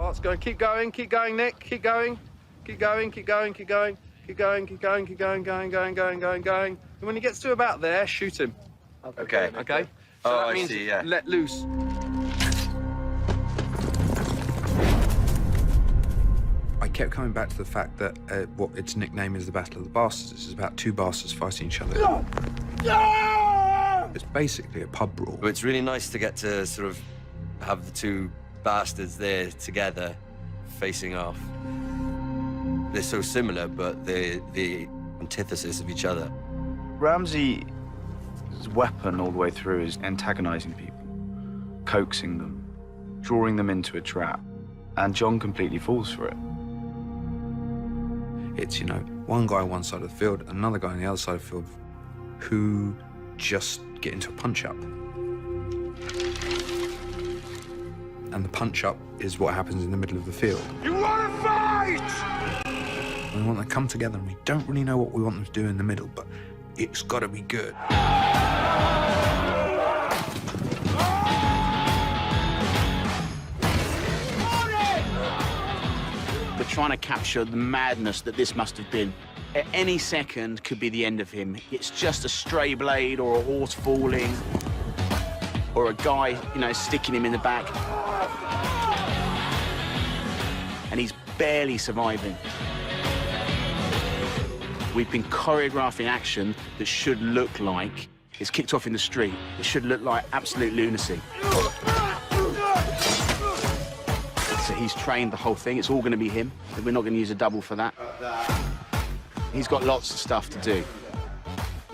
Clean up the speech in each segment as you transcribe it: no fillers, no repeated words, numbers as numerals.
Oh, it's going. Keep going, Nick. Keep going. Keep going, keep going, keep going. Keep going, keep going, keep going, going. And when he gets to about there, shoot him. Okay. Okay? So that means see, yeah. let loose. I kept coming back to the fact that what its nickname is the Battle of the Bastards. This is about two bastards fighting each other. It's basically a pub brawl. It's really nice to get to sort of have the two bastards there together, facing off. They're so similar, but they're the antithesis of each other. Ramsey's weapon all the way through is antagonizing people, coaxing them, drawing them into a trap, and John completely falls for it. It's, you know, one guy on one side of the field, another guy on the other side of the field who just get into a punch-up. And the punch-up is what happens in the middle of the field. You want to fight? We want them to come together, and we don't really know what we want them to do in the middle, but it's got to be good. We're trying to capture the madness that this must have been. At any second could be the end of him. It's just a stray blade or a horse falling or a guy, you know, sticking him in the back. And he's barely surviving. We've been choreographing action that should look like it's kicked off in the street. It should look like absolute lunacy. So he's trained the whole thing. It's all going to be him. We're not going to use a double for that. He's got lots of stuff to do.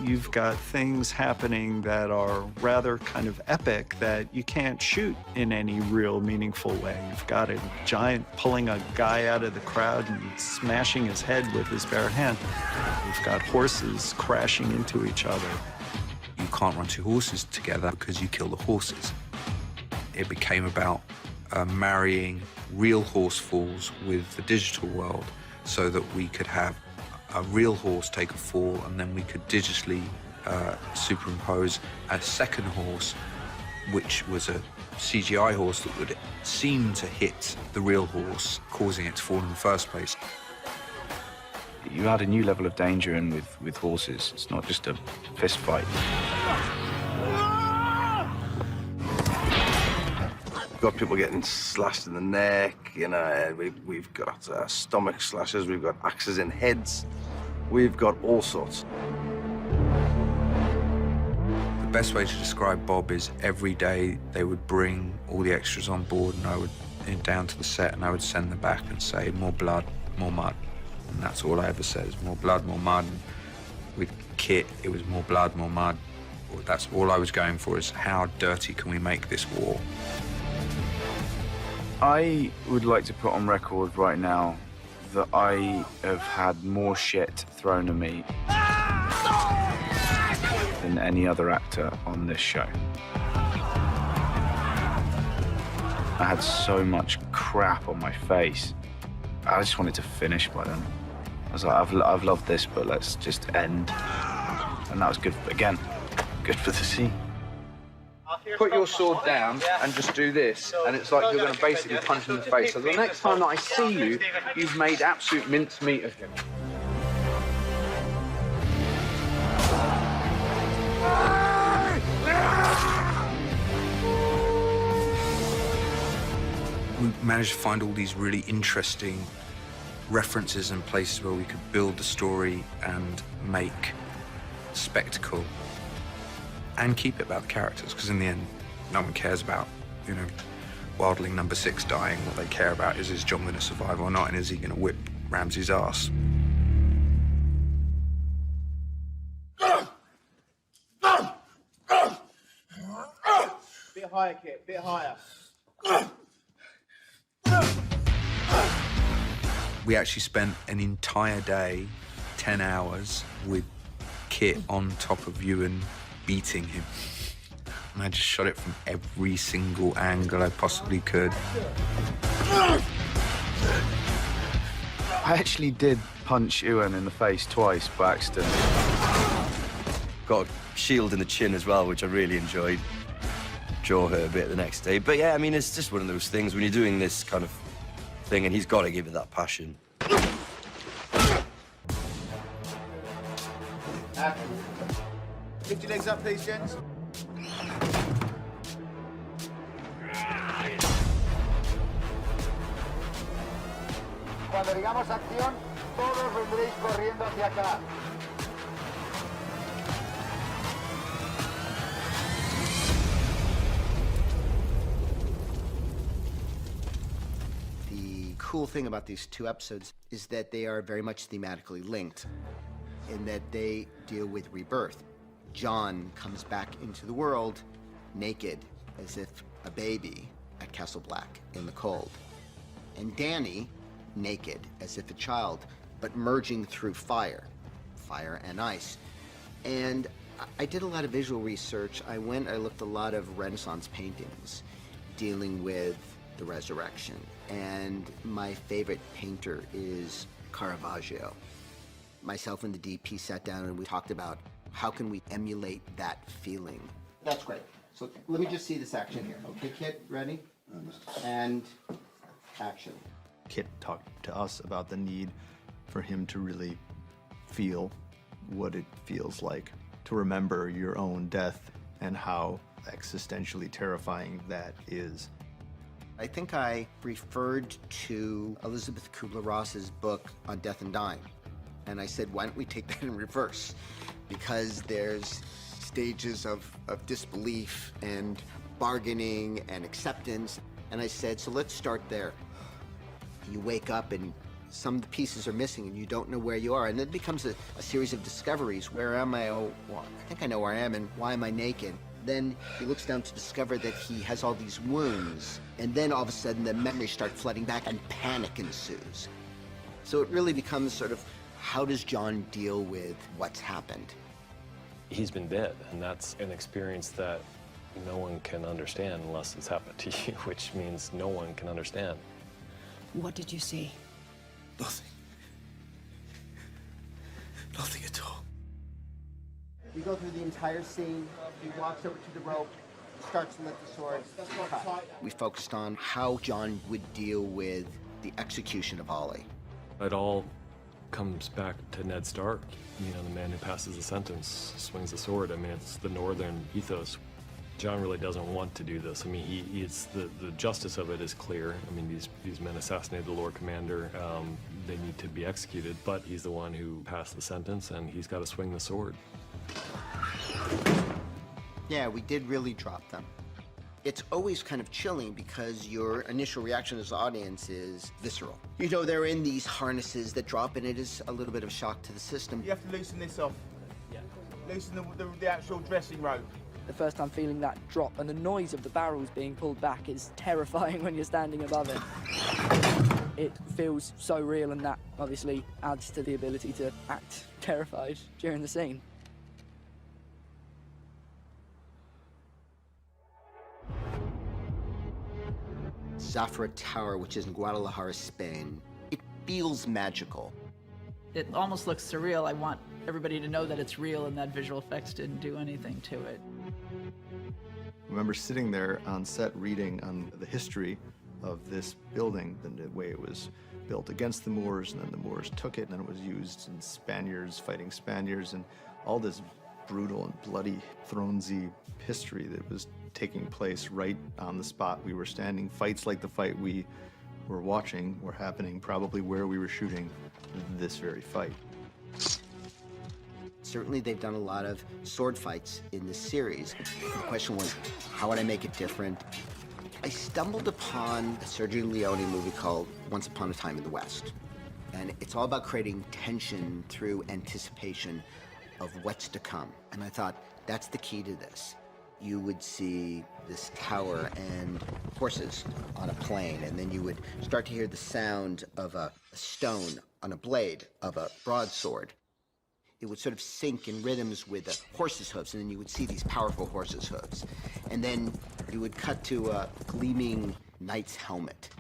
You've got things happening that are rather kind of epic that you can't shoot in any real meaningful way. You've got a giant pulling a guy out of the crowd and smashing his head with his bare hand. You've got horses crashing into each other. You can't run two horses together because you kill the horses. It became about marrying real horse falls with the digital world so that we could have a real horse take a fall, and then we could digitally superimpose a second horse, which was a CGI horse that would seem to hit the real horse, causing it to fall in the first place. You add a new level of danger in with horses. It's not just a fist fight. We've got people getting slashed in the neck, you know, we've got stomach slashes, we've got axes in heads, we've got all sorts. The best way to describe Bob is every day they would bring all the extras on board, and I would down to the set, and I would send them back and say, more blood, more mud. And that's all I ever said, is more blood, more mud. And with Kit, it was more blood, more mud. That's all I was going for, is how dirty can we make this war? I would like to put on record right now that I have had more shit thrown at me than any other actor on this show. I had so much crap on my face. I just wanted to finish by then. I was like, I've loved this, but let's just end. And that was good, again, good for the scene. Put your sword down and just do this, and it's like you're going to basically punch him in the face. So the next time that I see you, you've made absolute mincemeat of him. We managed to find all these really interesting references and places where we could build the story and make spectacle and keep it about the characters, because in the end, no one cares about, you know, Wildling number 6 dying. What they care about is John going to survive or not, and is he going to whip Ramsey's ass? Bit higher, Kit, bit higher. We actually spent an entire day, 10 hours, with Kit on top of Ewan, beating him. And I just shot it from every single angle I possibly could. I actually did punch Ewan in the face twice by accident. Got a shield in the chin as well, which I really enjoyed. Jaw hurt a bit the next day. But yeah, I mean, it's just one of those things when you're doing this kind of thing, and he's got to give it that passion. Lift your legs up, please, gents. Cuando digamos acción, todos vendréis corriendo hacia acá. The cool thing about these two episodes is that they are very much thematically linked in that they deal with rebirth. John comes back into the world naked, as if a baby at Castle Black in the cold. And Danny, naked, as if a child, but merging through fire and ice. And I did a lot of visual research. I looked a lot of Renaissance paintings dealing with the resurrection. And my favorite painter is Caravaggio. Myself and the DP sat down and we talked about how can we emulate that feeling. That's great. So let me just see this action here. Okay, Kit, ready? And action. Kit talked to us about the need for him to really feel what it feels like to remember your own death and how existentially terrifying that is. I think I referred to Elizabeth Kubler-Ross's book on death and dying. And I said, why don't we take that in reverse? Because there's stages of disbelief and bargaining and acceptance. And I said, so let's start there. You wake up and some of the pieces are missing and you don't know where you are. And then it becomes a series of discoveries. Where am I? Oh, well, I think I know where I am, and why am I naked? Then he looks down to discover that he has all these wounds. And then all of a sudden the memories start flooding back and panic ensues. So it really becomes sort of, how does John deal with what's happened? He's been dead, and that's an experience that no one can understand unless it's happened to you, which means no one can understand. What did you see? Nothing. Nothing at all. We go through the entire scene. He walks over to the rope, starts to lift the sword. Cut. We focused on how John would deal with the execution of Ollie. It all comes back to Ned Stark, you know, the man who passes the sentence, swings the sword. I mean, it's the Northern ethos. John really doesn't want to do this. I mean, it's the justice of it is clear. I mean, these men assassinated the Lord Commander. They need to be executed, but he's the one who passed the sentence, and he's got to swing the sword. Yeah, we did really drop them. It's always kind of chilling because your initial reaction as an audience is visceral. You know, they're in these harnesses that drop, and it is a little bit of a shock to the system. You have to loosen this off. Yeah. Loosen the actual dressing rope. The first time feeling that drop and the noise of the barrels being pulled back is terrifying when you're standing above it. It feels so real, and that obviously adds to the ability to act terrified during the scene. Zafra Tower, which is in Guadalajara, Spain, it feels magical. It almost looks surreal. I want everybody to know that it's real and that visual effects didn't do anything to it. I remember sitting there on set reading on the history of this building, the way it was built against the Moors, and then the Moors took it, and then it was used in Spaniards fighting Spaniards, and all this brutal and bloody Thronesy history that was taking place right on the spot we were standing. Fights like the fight we were watching were happening probably where we were shooting this very fight. Certainly they've done a lot of sword fights in this series. The question was, how would I make it different? I stumbled upon a Sergio Leone movie called Once Upon a Time in the West. And it's all about creating tension through anticipation of what's to come. And I thought, that's the key to this. You would see this tower and horses on a plain, and then you would start to hear the sound of a stone on a blade of a broadsword. It would sort of sync in rhythms with the horse's hooves, and then you would see these powerful horse's hooves. And then you would cut to a gleaming knight's helmet.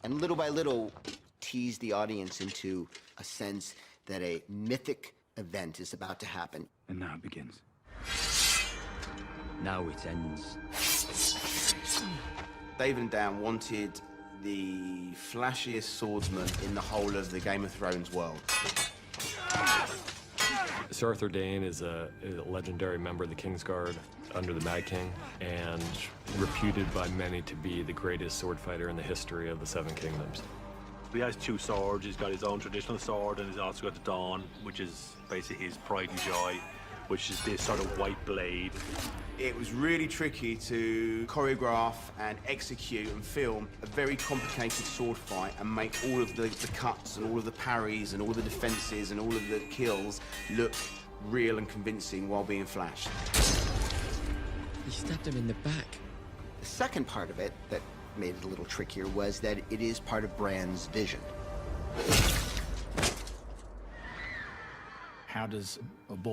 And little by little, tease the audience into a sense that a mythic event is about to happen. And now it begins. Now it ends. David and Dan wanted the flashiest swordsman in the whole of the Game of Thrones world. Sir Arthur Dayne is a legendary member of the Kingsguard under the Mad King, and reputed by many to be the greatest sword fighter in the history of the Seven Kingdoms. He has two swords. He's got his own traditional sword, and he's also got the Dawn, which is basically his pride and joy, which is this sort of white blade. It was really tricky to choreograph and execute and film a very complicated sword fight and make all of the cuts and all of the parries and all the defenses and all of the kills look real and convincing while being flashed. He stabbed him in the back. The second part of it that made it a little trickier was that it is part of Bran's vision. How does a boy